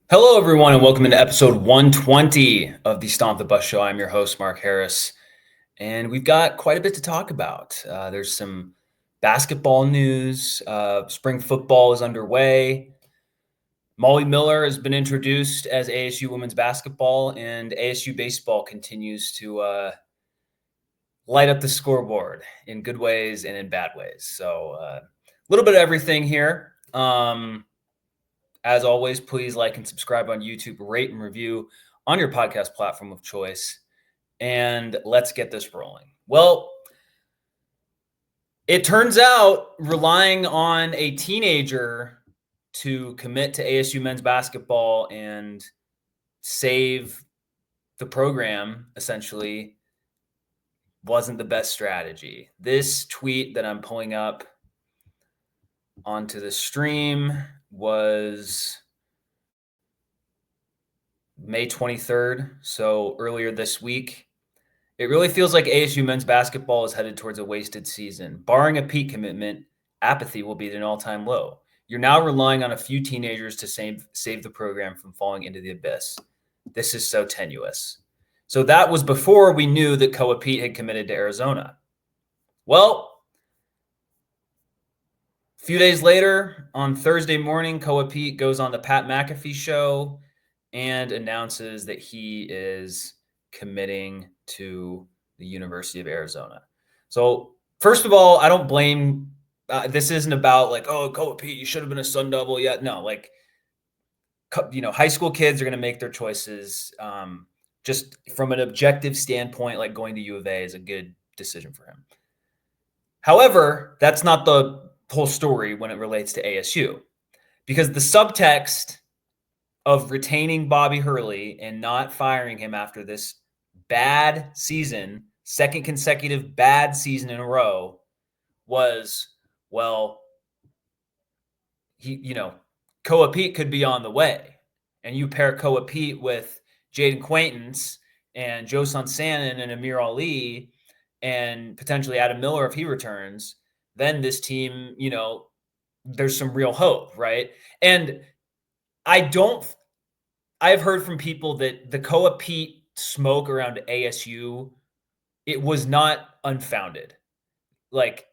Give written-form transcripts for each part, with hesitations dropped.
Hello, everyone, and welcome into episode 120 of the Stomp the Bus Show. I'm your host, Mark Harris, and we've got quite a bit to talk about. There's some basketball news. Spring football is underway. Molly Miller has been introduced as ASU women's basketball, and ASU baseball continues to light up the scoreboard in good ways and in bad ways. So, a little bit of everything here. As always, please like and subscribe on YouTube, rate and review on your podcast platform of choice. And let's get this rolling. Well, it turns out relying on a teenager to commit to ASU men's basketball and save the program essentially wasn't the best strategy. This tweet that I'm pulling up onto the stream was May 23rd, so earlier this week. It really feels like ASU men's basketball is headed towards a wasted season. Barring a Peat commitment, apathy will be at an all-time low. You're now relying on a few teenagers to save the program from falling into the abyss. This is so tenuous. So that was before we knew that Koa Peat had committed to Arizona. Well, a few days later, on Thursday morning, Koa Peat goes on the Pat McAfee show and announces that he is committing to the University of Arizona. So, first of all, I don't blame. This isn't about like, oh, Koa Peat, you should have been a Sun Devil. Yeah, no, like, high school kids are going to make their choices. Just from an objective standpoint, like going to U of A is a good decision for him. However, that's not the whole story when it relates to ASU, because the subtext of retaining Bobby Hurley and not firing him after this bad season, second consecutive bad season in a row, was, well, Koa Peat could be on the way. And you pair Koa Peat with Jaden Quaintance and Joe Sansanin and Amir Ali and potentially Adam Miller if he returns, then this team, there's some real hope, right? And I've heard from people that the Koa Peat smoke around ASU, it was not unfounded. Like,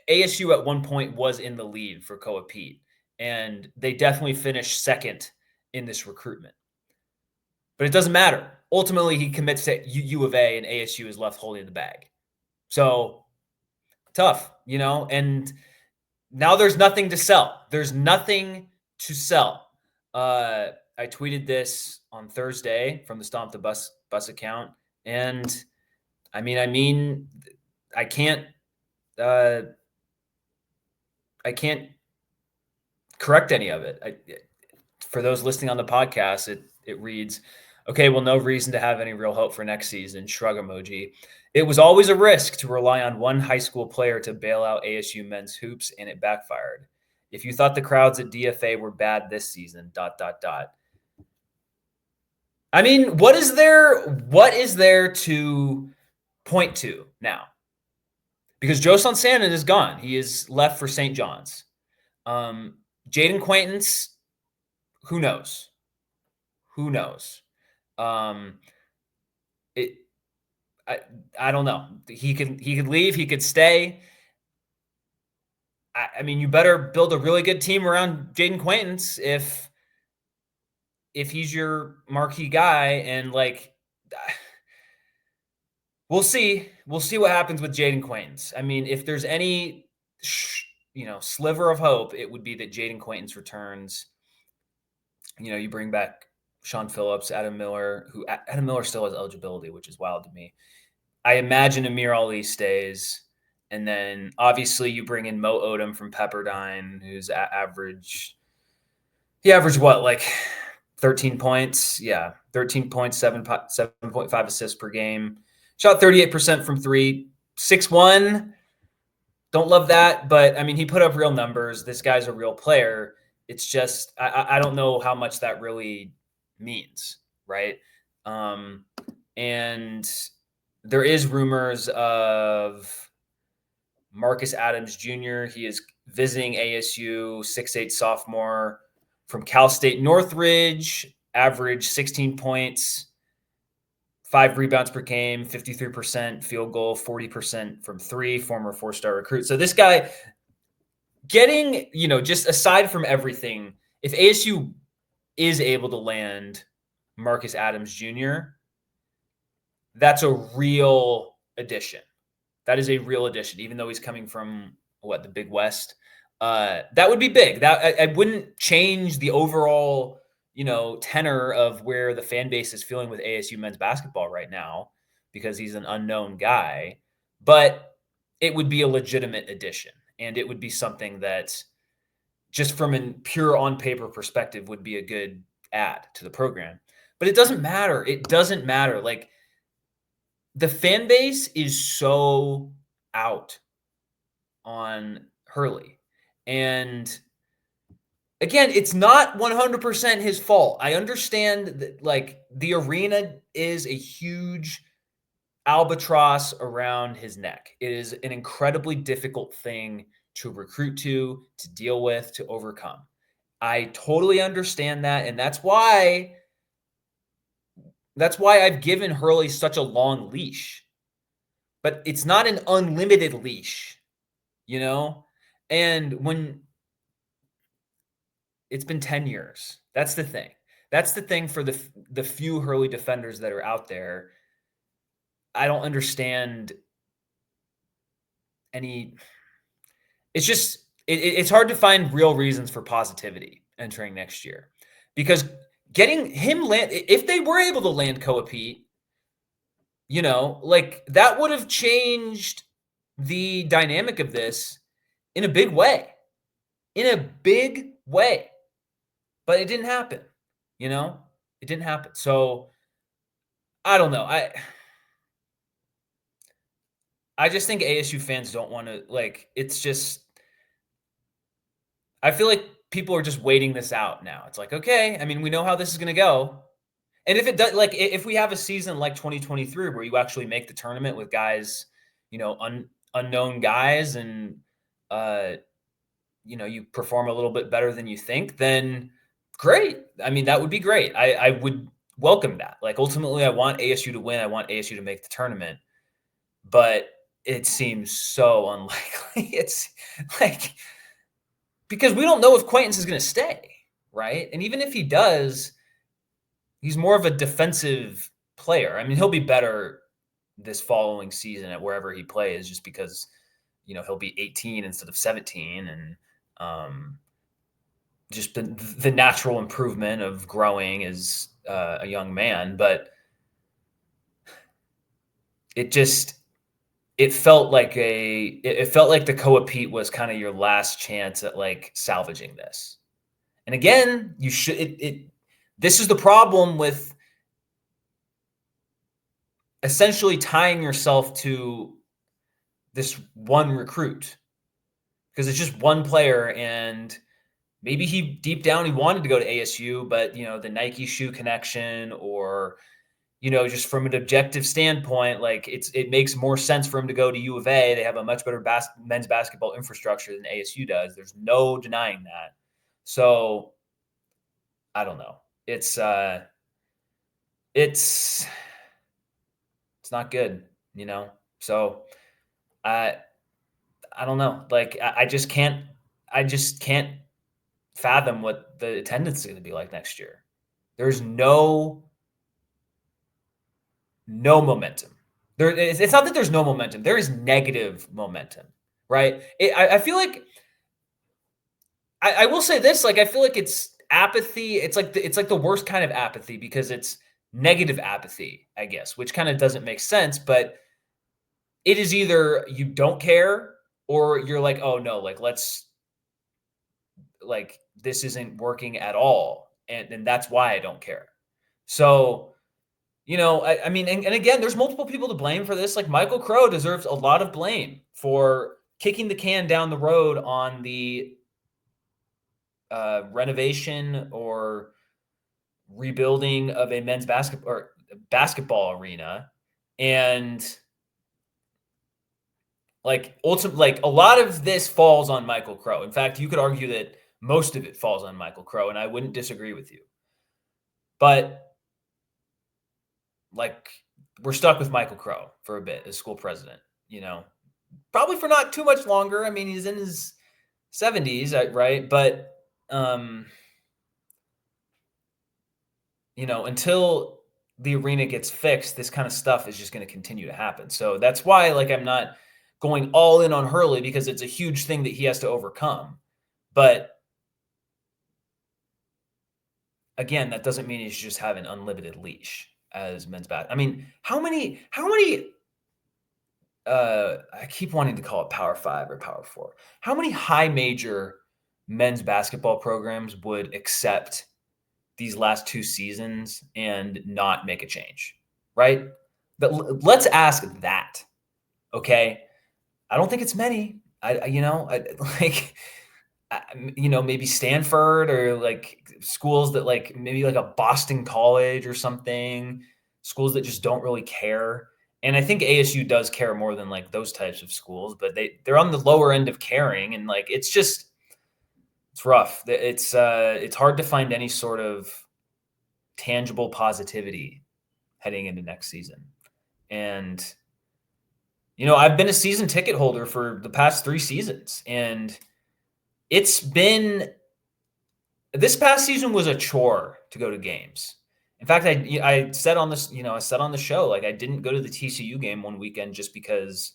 ASU at one point was in the lead for Koa Peat, and they definitely finished second in this recruitment. But it doesn't matter. Ultimately, he commits to U of A, and ASU is left holding the bag. So tough, and now there's nothing to sell. There's nothing to sell. I tweeted this on Thursday from the Stomp the Bus account, and I can't correct any of it. For those listening on the podcast, it reads, okay, well, no reason to have any real hope for next season. Shrug emoji. It was always a risk to rely on one high school player to bail out ASU men's hoops, and it backfired. If you thought the crowds at DFA were bad this season, ... I mean, what is there to point to now? Because Joe Sansanin is gone. He is left for St. John's. Jaden Quaintance, who knows? Who knows? I don't know. He could leave. He could stay. I mean, you better build a really good team around Jaden Quaintance if he's your marquee guy. And we'll see. We'll see what happens with Jaden Quaintance. I mean, if there's any sliver of hope, it would be that Jaden Quaintance returns. You bring back Sean Phillips, Adam Miller still has eligibility, which is wild to me. I imagine Amir Ali stays. And then obviously you bring in Mo Odom from Pepperdine, who's he averaged what, like 13 points? Yeah, 13 points, 7.5 assists per game. Shot 38% from three, 6'1". Don't love that, but I mean, he put up real numbers. This guy's a real player. It's just, I don't know how much that really means, right? And there is rumors of Marcus Adams Jr. He is visiting ASU, 6'8" sophomore from Cal State Northridge. average 16 points, 5 rebounds per game, 53% field goal, 40% from three, former 4-star recruit. So this guy getting, just aside from everything, if ASU is able to land Marcus Adams Jr., that's a real addition. That is a real addition, even though he's coming from the Big West. That would be big. That I wouldn't change the overall, tenor of where the fan base is feeling with ASU men's basketball right now because he's an unknown guy. But it would be a legitimate addition, and it would be something that, just from a pure on paper perspective, would be a good add to the program. But it doesn't matter. It doesn't matter. Like, the fan base is so out on Hurley. And again, it's not 100% his fault. I understand that, like, the arena is a huge albatross around his neck. It is an incredibly difficult thing to recruit to deal with, to overcome. I totally understand that, and that's why I've given Hurley such a long leash. But it's not an unlimited leash, And when it's been 10 years, that's the thing. That's the thing for the few Hurley defenders that are out there. I don't understand any. It's just it's hard to find real reasons for positivity entering next year, because getting him if they were able to land Koa Peat, like, that would have changed the dynamic of this in a big way. But it didn't happen. It didn't happen. So I don't know. I just think ASU fans don't want to, like, it's just, I feel like people are just waiting this out now. It's like, okay, I mean, we know how this is going to go. And if it does, like, if we have a season like 2023 where you actually make the tournament with guys, unknown guys, and you perform a little bit better than you think, then great. I mean, that would be great. I would welcome that. Like, ultimately, I want ASU to win. I want ASU to make the tournament. But it seems so unlikely. It's like, because we don't know if Quaintance is going to stay, right? And even if he does, he's more of a defensive player. I mean, he'll be better this following season at wherever he plays, just because, he'll be 18 instead of 17, and just the natural improvement of growing as a young man. But it felt like the Koa Peat was kind of your last chance at, like, salvaging this. And again, this is the problem with essentially tying yourself to this one recruit, because it's just one player, and maybe deep down he wanted to go to ASU, but the Nike shoe connection, or just from an objective standpoint, like, it makes more sense for him to go to U of A. They have a much better men's basketball infrastructure than ASU does. There's no denying that. So I don't know. It's not good, So I don't know. Like, I just can't fathom what the attendance is going to be like next year. There's no momentum. It's not that there's no momentum. There is negative momentum, right? I feel like I will say this. Like, I feel like it's apathy. It's like the worst kind of apathy, because it's negative apathy, I guess, which kind of doesn't make sense. But it is either you don't care, or you're like, oh no, like, this isn't working at all, and that's why I don't care. So, I mean, and again, there's multiple people to blame for this. Like, Michael Crow deserves a lot of blame for kicking the can down the road on the renovation or rebuilding of a men's basketball arena. And, like, ultimately, like, a lot of this falls on Michael Crow. In fact, you could argue that most of it falls on Michael Crow, and I wouldn't disagree with you. But like we're stuck with Michael Crow for a bit as school president, you know, probably for not too much longer. I mean, he's in his 70s, right? But, um, until the arena gets fixed, this kind of stuff is just going to continue to happen. So that's why, like, I'm not going all in on Hurley because it's a huge thing that he has to overcome. But again, that doesn't mean he should just have an unlimited leash as men's bat. I mean, how many I keep wanting to call it Power 5 or Power 4. How many high major men's basketball programs would accept these last 2 seasons and not make a change, right? But let's ask that, okay? I don't think it's many. Like maybe Stanford or like schools that like maybe like a Boston College or something, schools that just don't really care. And I think ASU does care more than like those types of schools, but they're on the lower end of caring, and like it's rough. It's hard to find any sort of tangible positivity heading into next season. And I've been a season ticket holder for the past 3 seasons, and it's been this past season was a chore to go to games. In fact, I said on this, I said on the show, like I didn't go to the TCU game one weekend just because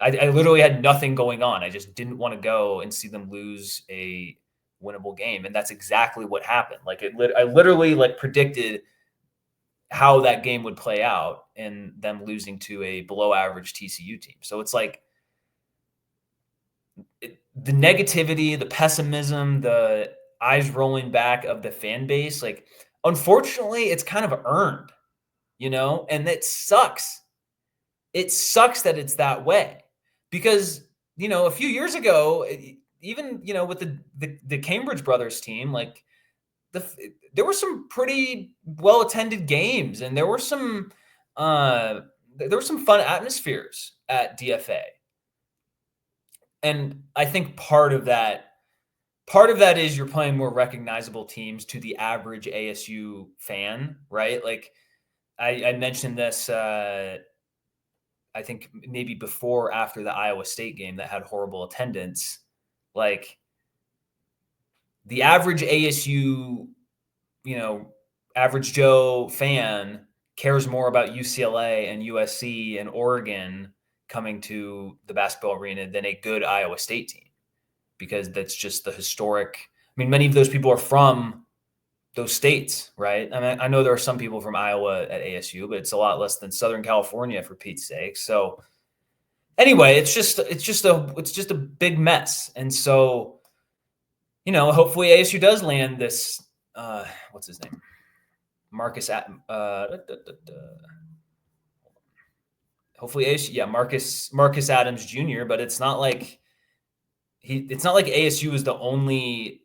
I literally had nothing going on. I just didn't want to go and see them lose a winnable game, and that's exactly what happened. Like I literally like predicted how that game would play out and them losing to a below average TCU team. So it's like the negativity, the pessimism, the eyes rolling back of the fan base, like unfortunately, it's kind of earned, and it sucks. It sucks that it's that way because, a few years ago, even, with the Cambridge brothers team, like there were some pretty well attended games, and uh, there were some fun atmospheres at DFA. And I think part of that is you're playing more recognizable teams to the average ASU fan, right? Like I mentioned this, I think maybe before or after the Iowa State game that had horrible attendance. Like the average ASU, you know, average Joe fan cares more about UCLA and USC and Oregon coming to the basketball arena than a good Iowa State team, because that's just the historic. I mean, many of those people are from those states, right? I mean, I know there are some people from Iowa at ASU, but it's a lot less than Southern California, for Pete's sake. So anyway, it's just a big mess. And so, hopefully ASU does land this what's his name? Marcus hopefully ASU, yeah, Marcus Adams Jr., but it's not like ASU is the only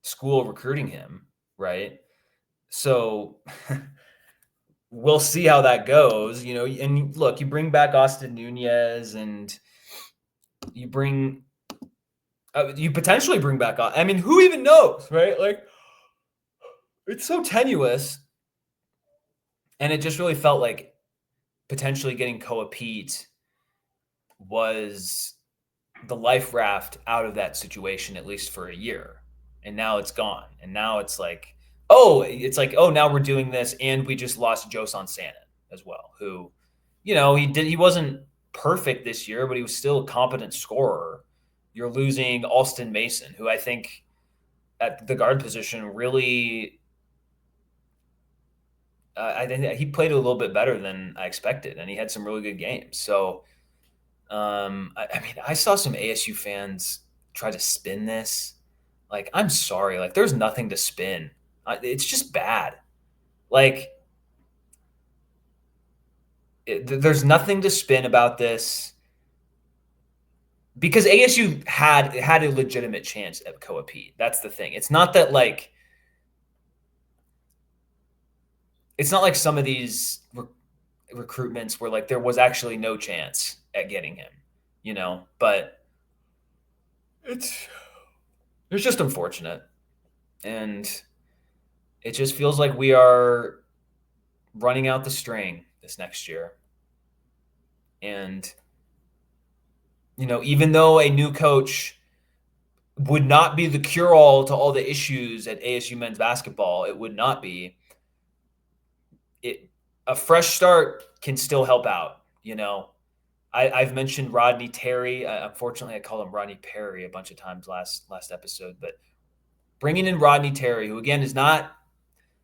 school recruiting him, right? So we'll see how that goes, and look, you bring back Austin Nunez, and you bring you potentially bring back I mean, who even knows, right? Like it's so tenuous, and it just really felt like potentially getting Koa Peat was the life raft out of that situation, at least for a year. And now it's gone. And now it's like, now we're doing this. And we just lost Joson Sannon as well, who, he wasn't perfect this year, but he was still a competent scorer. You're losing Alston Mason, who I think at the guard position really, I think he played a little bit better than I expected. And he had some really good games. So, I mean, I saw some ASU fans try to spin this. Like, I'm sorry. Like, there's nothing to spin. It's just bad. Like, there's nothing to spin about this because ASU had a legitimate chance at Koa Peat. That's the thing. It's not like some of these recruitments where like there was actually no chance at getting him, But it's just unfortunate. And It just feels like we are running out the string this next year. And, even though a new coach would not be the cure all to all the issues at ASU men's basketball, it would not be. A fresh start can still help out. I've mentioned Rodney Terry. Unfortunately, I called him Rodney Perry a bunch of times last episode. But bringing in Rodney Terry, who again is not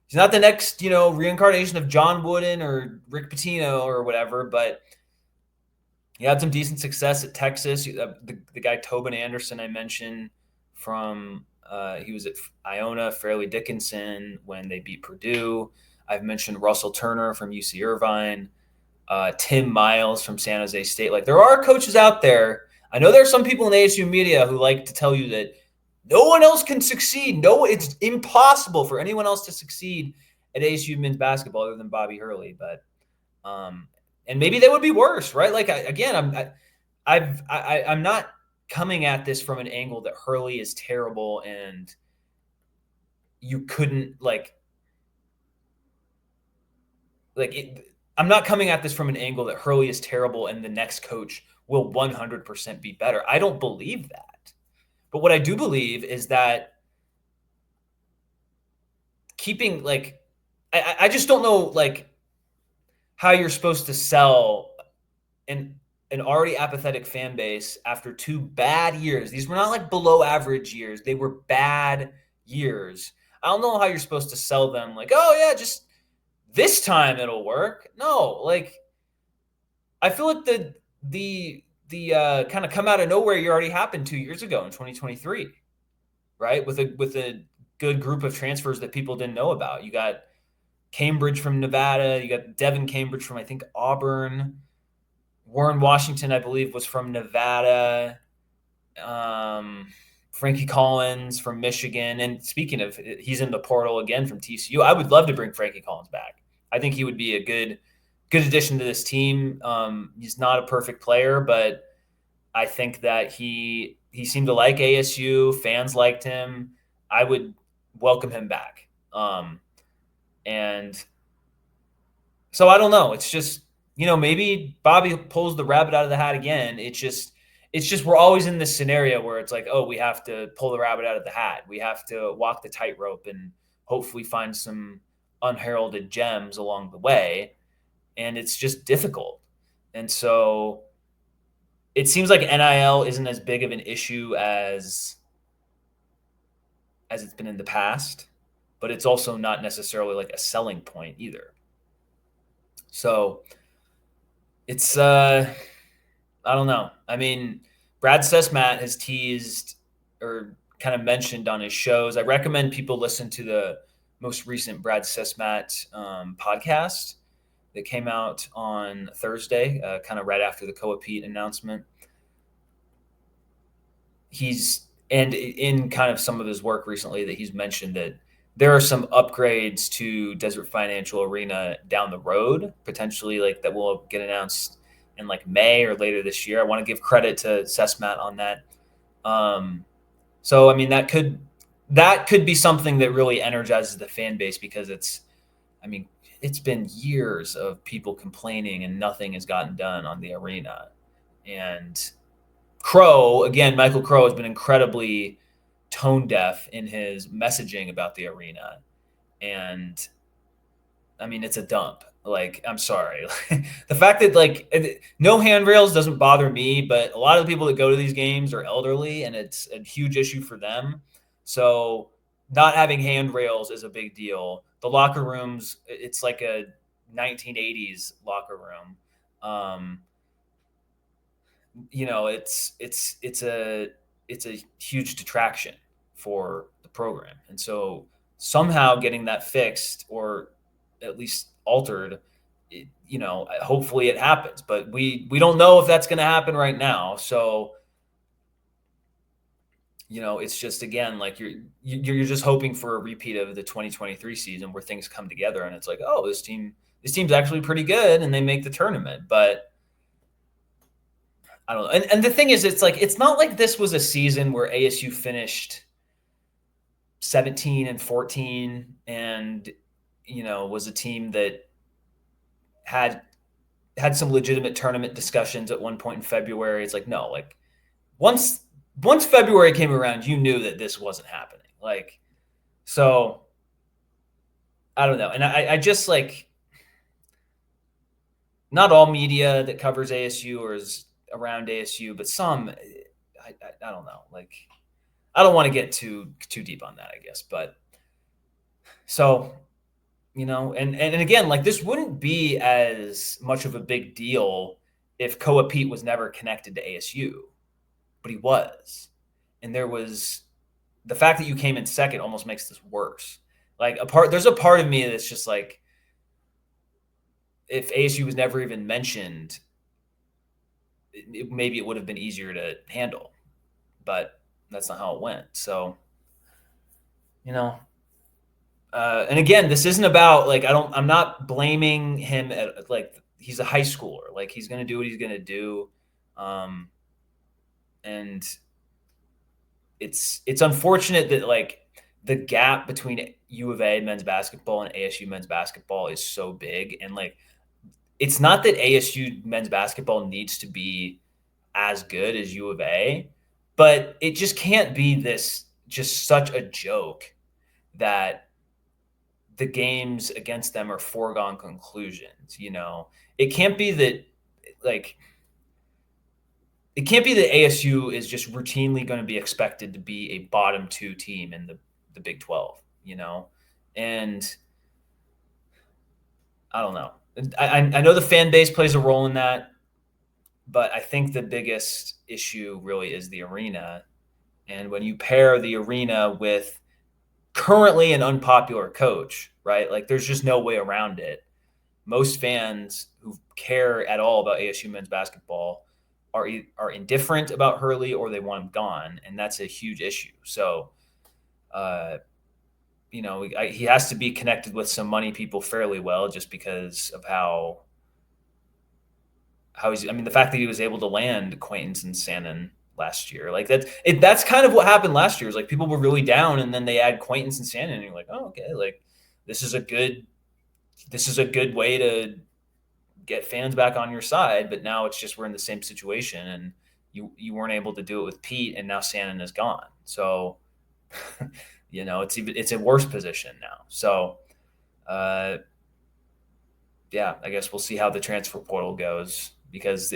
he's not the next reincarnation of John Wooden or Rick Pitino or whatever, but he had some decent success at Texas. The guy Tobin Anderson I mentioned from he was at Iona, Fairleigh Dickinson when they beat Purdue. I've mentioned Russell Turner from UC Irvine. Tim Miles from San Jose State. Like, there are coaches out there. I know there are some people in ASU media who like to tell you that no one else can succeed. No, it's impossible for anyone else to succeed at ASU men's basketball other than Bobby Hurley. But and maybe they would be worse, right? Like, I'm not coming at this from an angle that Hurley is terrible and you couldn't I'm not coming at this from an angle that Hurley is terrible and the next coach will 100% be better. I don't believe that. But what I do believe is that keeping I just don't know how you're supposed to sell an already apathetic fan base after 2 bad years. These were not below average years. They were bad years. I don't know how you're supposed to sell them oh yeah, just this time it'll work. No, I feel like the kind of come out of nowhere year already happened 2 years ago in 2023, right? With a good group of transfers that people didn't know about. You got Cambridge from Nevada. You got Devin Cambridge from, I think, Auburn. Warren Washington, I believe, was from Nevada. Frankie Collins from Michigan. And speaking of, he's in the portal again from TCU. I would love to bring Frankie Collins back. I think he would be a good addition to this team. He's not a perfect player, but I think that he seemed to like ASU. Fans liked him. I would welcome him back. And so I don't know. It's just, maybe Bobby pulls the rabbit out of the hat again. It's just we're always in this scenario where it's oh, we have to pull the rabbit out of the hat. We have to walk the tightrope and hopefully find some unheralded gems along the way. And it's just difficult. And so it seems like NIL isn't as big of an issue as it's been in the past, but it's also not necessarily a selling point either. So it's I don't know. I mean, Brad Sesmat has teased or kind of mentioned on his shows. I recommend people listen to the most recent Brad Sesmat podcast that came out on Thursday, kind of right after the Koa Peat announcement. And in kind of some of his work recently that he's mentioned that there are some upgrades to Desert Financial Arena down the road, potentially that will get announced in May or later this year. I want to give credit to Sesmat on that. So, I mean, that could be something that really energizes the fan base because it's been years of people complaining and nothing has gotten done on the arena. And Michael Crow has been incredibly tone deaf in his messaging about the arena. And I mean, it's a dump. I'm sorry. The fact that no handrails doesn't bother me, but a lot of the people that go to these games are elderly and it's a huge issue for them. So not having handrails is a big deal. The locker rooms, it's like a 1980s locker room. It's a huge detraction for the program. And so somehow getting that fixed or at least altered, hopefully it happens, but we don't know if that's going to happen right now. So, it's just, again, you're just hoping for a repeat of the 2023 season where things come together and it's oh, this team's actually pretty good and they make the tournament. But I don't know. And the thing is, it's not like this was a season where ASU finished 17 and 14 and was a team that had some legitimate tournament discussions at one point in February. It's like, no, like once February came around, you knew that this wasn't happening. Like, so I don't know. And I just like, not all media that covers ASU or is around ASU, but some, I don't know. Like, I don't want to get too deep on that, I guess. But so, and again, like this wouldn't be as much of a big deal if Koa Peat was never connected to ASU, but he was. And the fact that you came in second almost makes this worse. Like there's a part of me that's just like, if ASU was never even mentioned, maybe it would have been easier to handle, but that's not how it went. So, and again, this isn't about like, I'm not blaming him at like, he's a high schooler. Like he's going to do what he's going to do. And it's unfortunate that like the gap between U of A men's basketball and ASU men's basketball is so big. And like, it's not that ASU men's basketball needs to be as good as U of A, but it just can't be this just such a joke that the games against them are foregone conclusions. It can't be that like it can't be that ASU is just routinely going to be expected to be a bottom two team in the Big 12, and I don't know. I know the fan base plays a role in that, but I think the biggest issue really is the arena. And when you pair the arena with currently an unpopular coach, right? Like there's just no way around it. Most fans who care at all about ASU men's basketball are indifferent about Hurley or they want him gone, and that's a huge issue. So, he has to be connected with some money people fairly well, just because of how he's. I mean, the fact that he was able to land Quaintance and Sannon last year, like that's kind of what happened last year. Is like people were really down, and then they add Quaintance and Sannon, and you're like, oh, okay, like this is a good way to get fans back on your side. But now it's just we're in the same situation, and you weren't able to do it with Pete, and now Sannon is gone. So, it's a worse position now. So, yeah, I guess we'll see how the transfer portal goes, because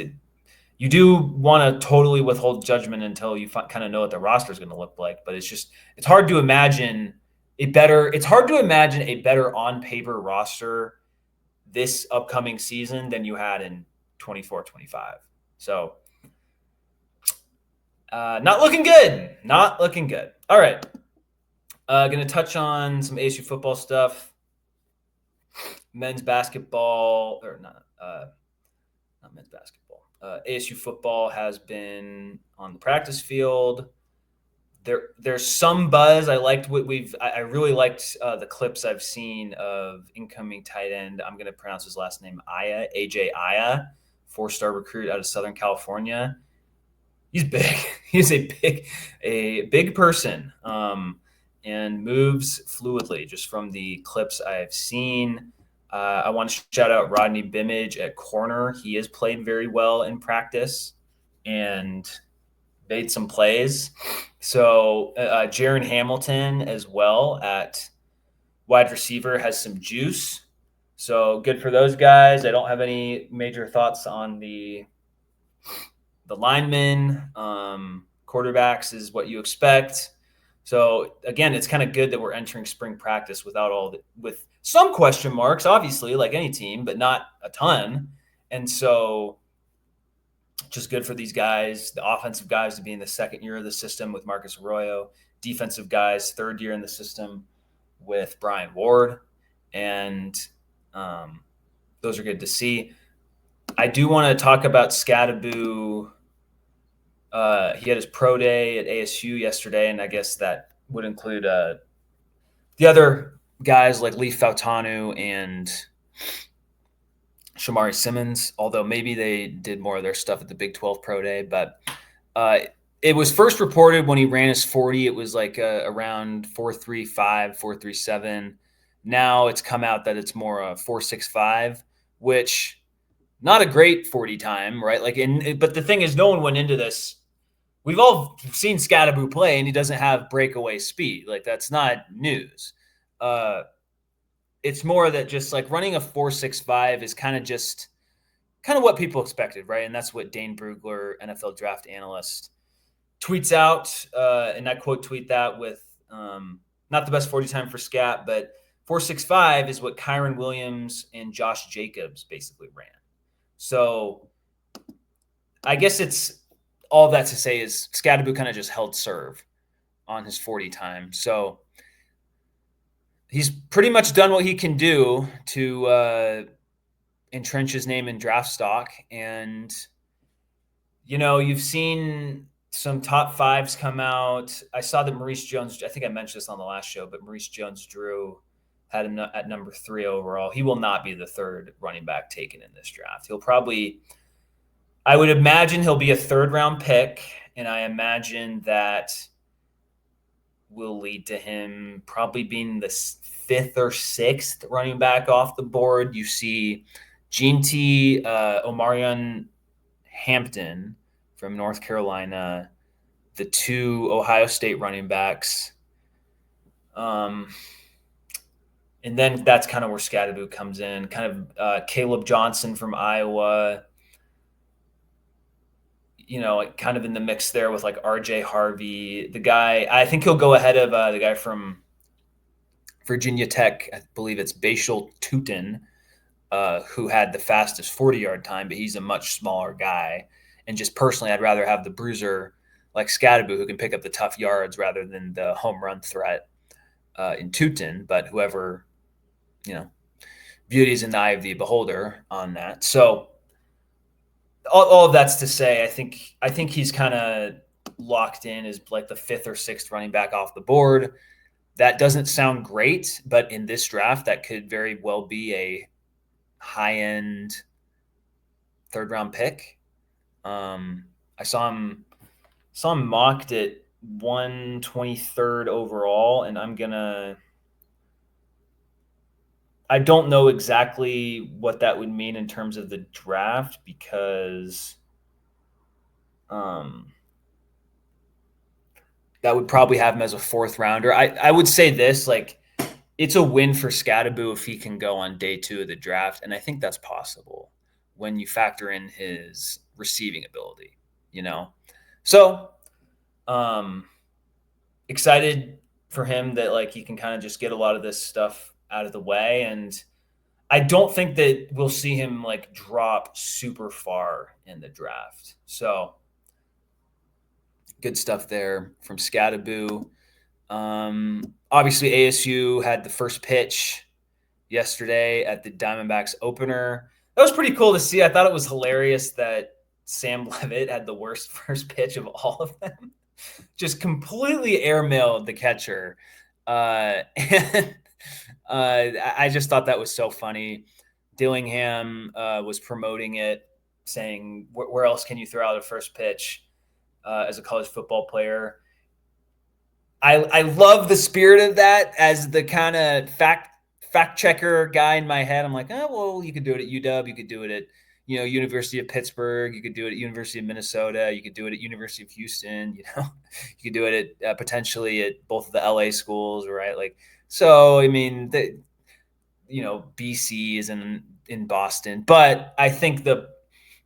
you do want to totally withhold judgment until you kind of know what the roster is going to look like. But it's hard to imagine a better on paper roster this upcoming season than you had in 24-25. So not looking good. Not looking good. All right. Going to touch on some ASU football stuff. Men's basketball, or not men's basketball. ASU football has been on the practice field. There's some buzz. I really liked the clips I've seen of incoming tight end. I'm going to pronounce his last name AJ Aya, 4-star recruit out of Southern California. He's big. He's a big person, and moves fluidly just from the clips I've seen. I want to shout out Rodney Bimage at corner. He has played very well in practice and made some plays. So Jaron Hamilton as well at wide receiver has some juice. So good for those guys. I don't have any major thoughts on the linemen. Quarterbacks is what you expect. So again, it's kind of good that we're entering spring practice with some question marks, obviously, like any team, but not a ton. And so just good for these guys, the offensive guys, to be in the second year of the system with Marcus Arroyo, defensive guys, third year in the system with Brian Ward. And those are good to see. I do want to talk about Scadaboo. He had his pro day at ASU yesterday, and I guess that would include the other guys like Leif Fautanu and Shamari Simmons, although maybe they did more of their stuff at the Big 12 pro day. But It was first reported when he ran his 40. It was like around 4.35, 4.37. Now it's come out that it's more 4.65, which not a great 40 time, right? But the thing is, no one went into this. We've all seen Scadaboo play, and he doesn't have breakaway speed. Like, that's not news. Uh, it's more that just like running a 4.65 is kind of what people expected, right? And that's what Dane Brugler, NFL draft analyst, tweets out, and I quote tweet that with not the best 40 time for Scat, but 4.65 is what Kyron Williams and Josh Jacobs basically ran. So I guess it's all that to say is Scadaboo kind of just held serve on his 40 time. So he's pretty much done what he can do to entrench his name in draft stock. And, you've seen some top fives come out. I saw that Maurice Jones, I think I mentioned this on the last show, but Maurice Jones-Drew had him at number 3 overall. He will not be the third running back taken in this draft. I would imagine he'll be a third-round pick, and I imagine that will lead to him probably being the 5th or 6th running back off the board. You see Gene T. Omarion Hampton from North Carolina, the 2 Ohio State running backs. And then that's kind of where Scadaboo comes in. Kind of Caleb Johnson from Iowa, kind of in the mix there with like RJ Harvey. The guy, I think he'll go ahead of the guy from Virginia Tech. I believe it's Bashal Tutin, who had the fastest 40-yard time, but he's a much smaller guy. And just personally, I'd rather have the bruiser like Scadaboo, who can pick up the tough yards rather than the home run threat in Tutin. But whoever, beauty is in the eye of the beholder on that. So all of that's to say, I think he's kind of locked in as like the 5th or 6th running back off the board. That doesn't sound great, but in this draft, that could very well be a high-end third-round pick. I saw him mocked at 123rd overall, and I don't know exactly what that would mean in terms of the draft because that would probably have him as a 4th rounder. I would say this, like, it's a win for Scadaboo if he can go on day 2 of the draft, and I think that's possible when you factor in his receiving ability, So, excited for him that like he can kind of just get a lot of this stuff out of the way, and I don't think that we'll see him like drop super far in the draft. So good stuff there from Scadaboo. Obviously, ASU had the first pitch yesterday at the Diamondbacks opener. That was pretty cool to see. I thought it was hilarious that Sam Levitt had the worst first pitch of all of them. Just completely airmailed the catcher. And I just thought that was so funny. Dillingham was promoting it, saying, where else can you throw out a first pitch as a college football player? I love the spirit of that as the kind of fact checker guy in my head. I'm like, oh, well, you could do it at UW. You could do it at, University of Pittsburgh. You could do it at University of Minnesota. You could do it at University of Houston. You could do it at potentially at both of the LA schools, right? Like, so, I mean, BC is in Boston, but I think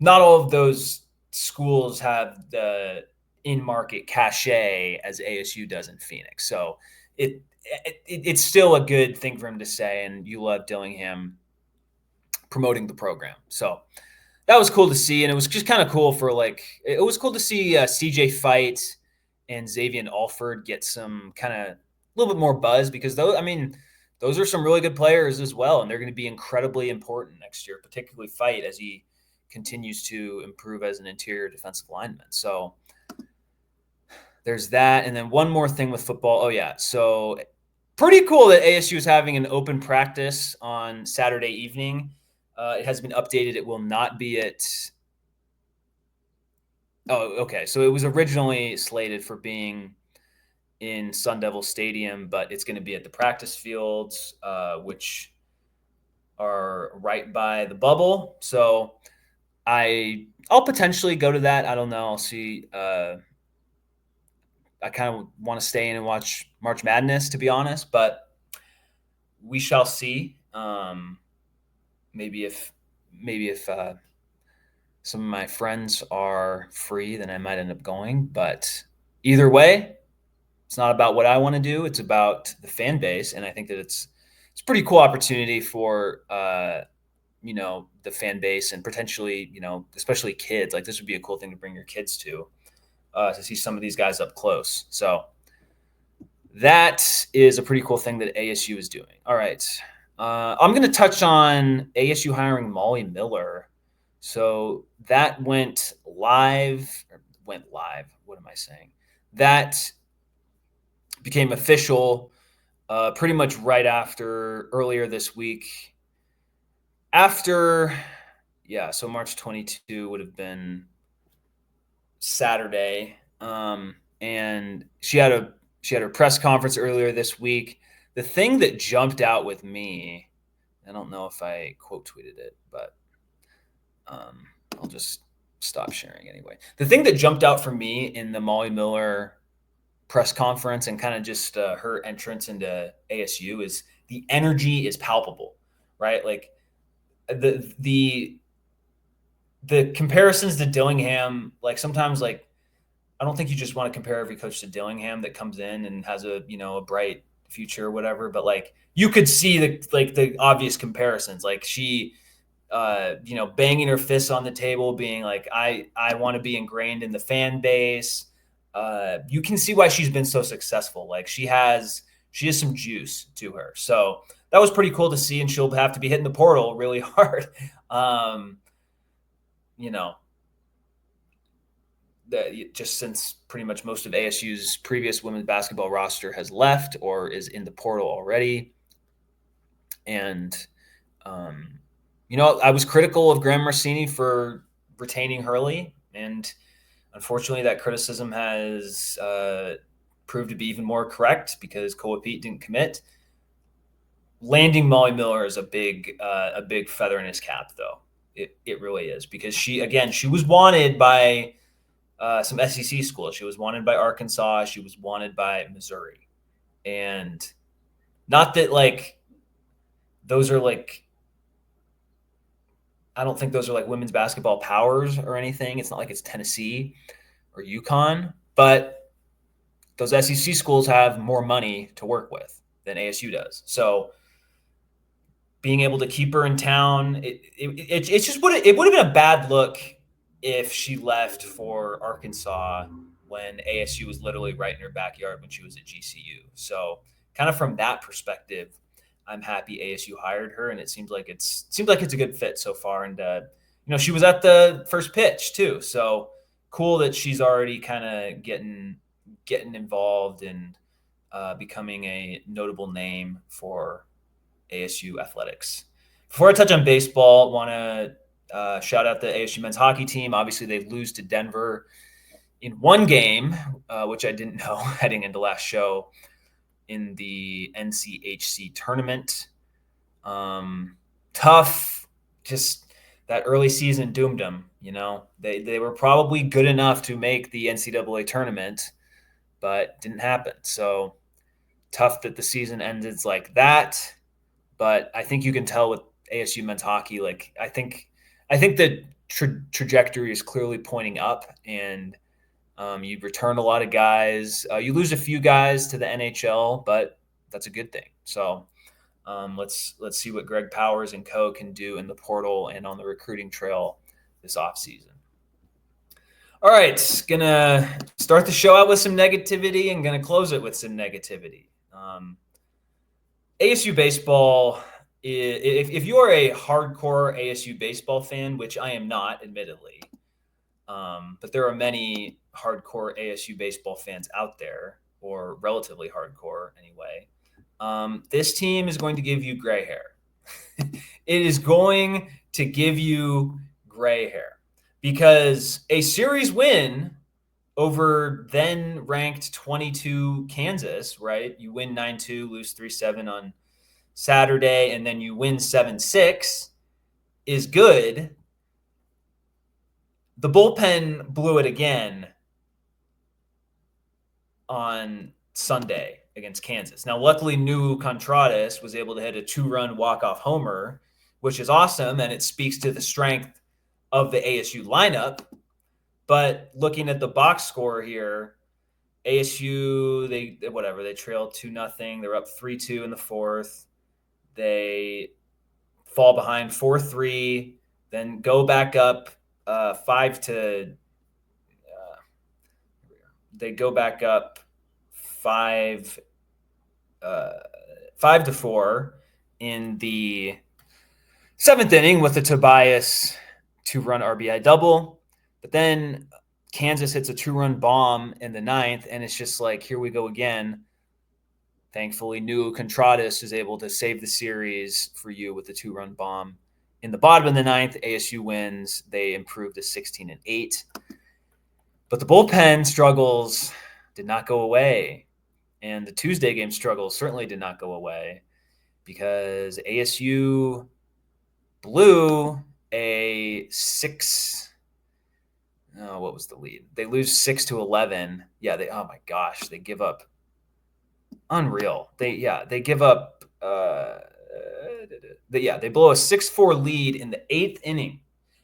not all of those schools have the in-market cachet as ASU does in Phoenix. So it's still a good thing for him to say, and you love Dillingham promoting the program. So that was cool to see, and it was just kind of cool it was cool to see CJ Fight and Xavier Alford get some kind of a little bit more buzz because those are some really good players as well, and they're going to be incredibly important next year, particularly Fight as he continues to improve as an interior defensive lineman. So there's that. And then one more thing with football. Oh, yeah. So pretty cool that ASU is having an open practice on Saturday evening. It has been updated. It will not be at Oh, okay. So it was originally slated for being in Sun Devil Stadium, but it's going to be at the practice fields, which are right by the bubble. So I'll potentially go to that. I don't know. I'll see. I kind of want to stay in and watch March Madness, to be honest, but we shall see. Maybe if some of my friends are free, then I might end up going. But either way, it's not about what I want to do. It's about the fan base, and I think that it's a pretty cool opportunity for the fan base and potentially especially kids. Like this would be a cool thing to bring your kids to see some of these guys up close. So that is a pretty cool thing that ASU is doing. All right. I'm going to touch on ASU hiring Molly Miller. So that went live. What am I saying? That became official pretty much right after earlier this week. After, yeah, so March 22 would have been Saturday. And she had her press conference earlier this week. The thing that jumped out with me, I don't know if I quote tweeted it, but I'll just stop sharing anyway. The thing that jumped out for me in the Molly Miller press conference and kind of just her entrance into ASU is the energy is palpable, right? Like the comparisons to Dillingham, like sometimes like I don't think you just want to compare every coach to Dillingham that comes in and has a bright future or whatever, but like you could see the obvious comparisons. Like she banging her fists on the table, being like, I want to be ingrained in the fan base. You can see why she's been so successful. Like she has some juice to her. So that was pretty cool to see, and she'll have to be hitting the portal really hard. You know, just since pretty much most of ASU's previous women's basketball roster has left or is in the portal already. And, I was critical of Graham Marcini for retaining Hurley. And unfortunately, that criticism has proved to be even more correct because Koa Peat didn't commit. Landing Molly Miller is a big feather in his cap, though. It really is, because she was wanted by some SEC schools. She was wanted by Arkansas. She was wanted by Missouri. And not that like those are like, I don't think those are like women's basketball powers or anything. It's not like it's Tennessee or UConn, but those SEC schools have more money to work with than ASU does. So being able to keep her in town, it's just it would have been a bad look if she left for Arkansas when ASU was literally right in her backyard when she was at GCU. So kind of from that perspective, I'm happy ASU hired her, and it seems like it's a good fit so far. And she was at the first pitch too, so cool that she's already kind of getting involved and becoming a notable name for ASU athletics. Before I touch on baseball, want to shout out the ASU men's hockey team. Obviously, they lose to Denver in one game, which I didn't know heading into last show, in the NCHC tournament. Tough, just that early season doomed them. They were probably good enough to make the NCAA tournament, but didn't happen. So tough that the season ended like that. But I think you can tell with ASU men's hockey, like I think the trajectory is clearly pointing up, and you return a lot of guys. You lose a few guys to the NHL, but that's a good thing. So let's see what Greg Powers and co can do in the portal and on the recruiting trail this offseason. All right, gonna start the show out with some negativity and gonna close it with some negativity. ASU baseball, if you are a hardcore ASU baseball fan, which I am not, admittedly, but there are many hardcore ASU baseball fans out there, or relatively hardcore anyway. This team is going to give you gray hair. It is going to give you gray hair. because a series win over then ranked 22 Kansas, right? You win 9-2, lose 3-7 on Saturday, and then you win 7-6 is good. The bullpen blew it again on Sunday against Kansas. Now, luckily, New Contradas was able to hit a 2-run walk-off homer, which is awesome, and it speaks to the strength of the ASU lineup. But looking at the box score here, ASU, they trailed 2-0. They're up 3-2 in the fourth. They fall behind 4-3, then go back up 5 to. They go back up 5 uh, 5-4 in the seventh inning with the Tobias 2-run RBI double. But then Kansas hits a 2-run bomb in the ninth, and it's just like, here we go again. Thankfully, New Contradas is able to save the series for you with the 2-run bomb. In the bottom of the ninth, ASU wins. They improve to 16-8. But the bullpen struggles did not go away. And the Tuesday game struggles certainly did not go away because ASU blew a 6. Oh, what was the lead? They lose 6-11. Yeah, oh my gosh, they give up. Unreal. They give up. They blow a 6-4 lead in the eighth inning.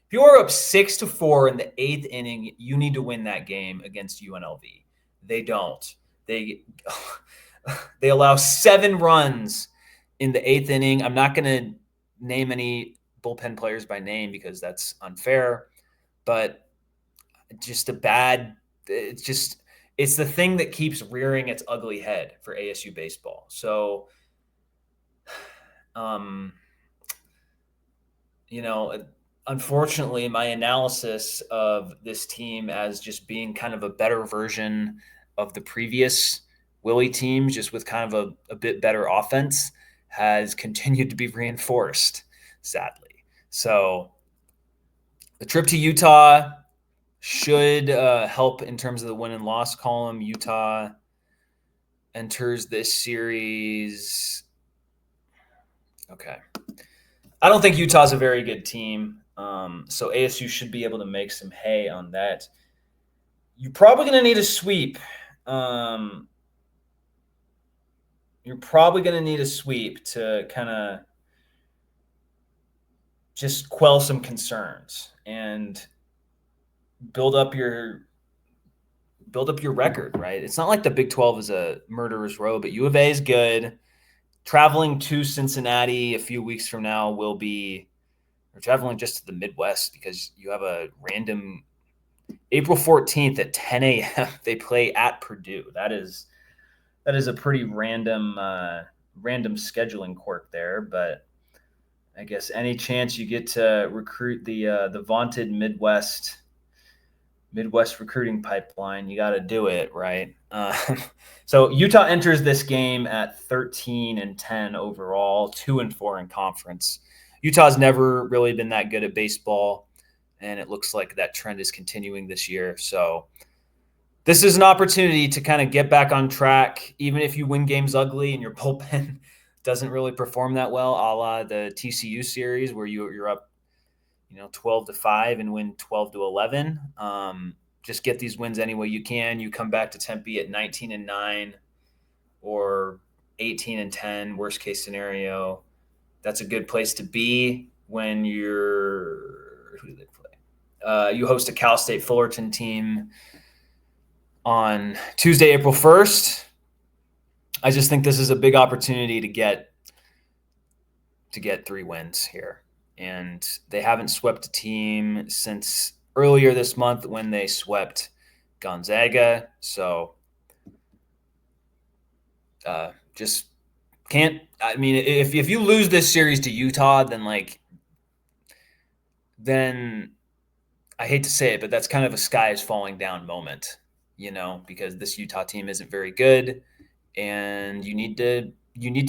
If you are up 6-4 in the eighth inning, you need to win that game against UNLV. They don't. They allow 7 runs in the eighth inning. I'm not going to name any bullpen players by name because that's unfair, but just a bad. It's the thing that keeps rearing its ugly head for ASU baseball. So, unfortunately, my analysis of this team as just being kind of a better version of the previous Willie teams, just with kind of a bit better offense, has continued to be reinforced, sadly. So the trip to Utah should help in terms of the win and loss column. Utah enters this series. Okay. I don't think Utah's a very good team. So ASU should be able to make some hay on that. You're probably going to need a sweep. You're probably going to need a sweep to kind of just quell some concerns and build up your record, right? It's not like the Big 12 is a murderer's row, but U of A is good. Traveling to Cincinnati a few weeks from now will be, or traveling just to the Midwest because you have a random April 14th at 10 a.m. They play at Purdue. That is a pretty random scheduling quirk there, but I guess any chance you get to recruit the vaunted Midwest recruiting pipeline, you got to do it, right? So Utah enters this game at 13-10 overall, 2-4 in conference. Utah's never really been that good at baseball, and it looks like that trend is continuing this year. So this is an opportunity to kind of get back on track, even if you win games ugly and your bullpen doesn't really perform that well, a la the TCU series where you're up 12-5 and win 12-11. Just get these wins any way you can. You come back to Tempe at 19-9 or 18-10, worst case scenario. That's a good place to be when who do they play? You host a Cal State Fullerton team on Tuesday, April 1st. I just think this is a big opportunity to get 3 wins here. And they haven't swept a team since earlier this month when they swept Gonzaga. So just can't. I mean, if you lose this series to Utah, then I hate to say it, but that's kind of a sky is falling down moment, because this Utah team isn't very good, and you need to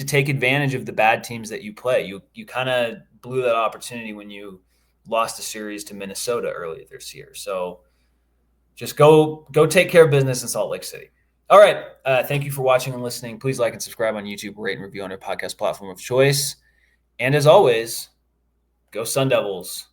take advantage of the bad teams that you play. You kind of blew that opportunity when you lost a series to Minnesota earlier this year. So just go take care of business in Salt Lake City. All right. Thank you for watching and listening. Please like and subscribe on YouTube, rate and review on your podcast platform of choice. And as always, go Sun Devils.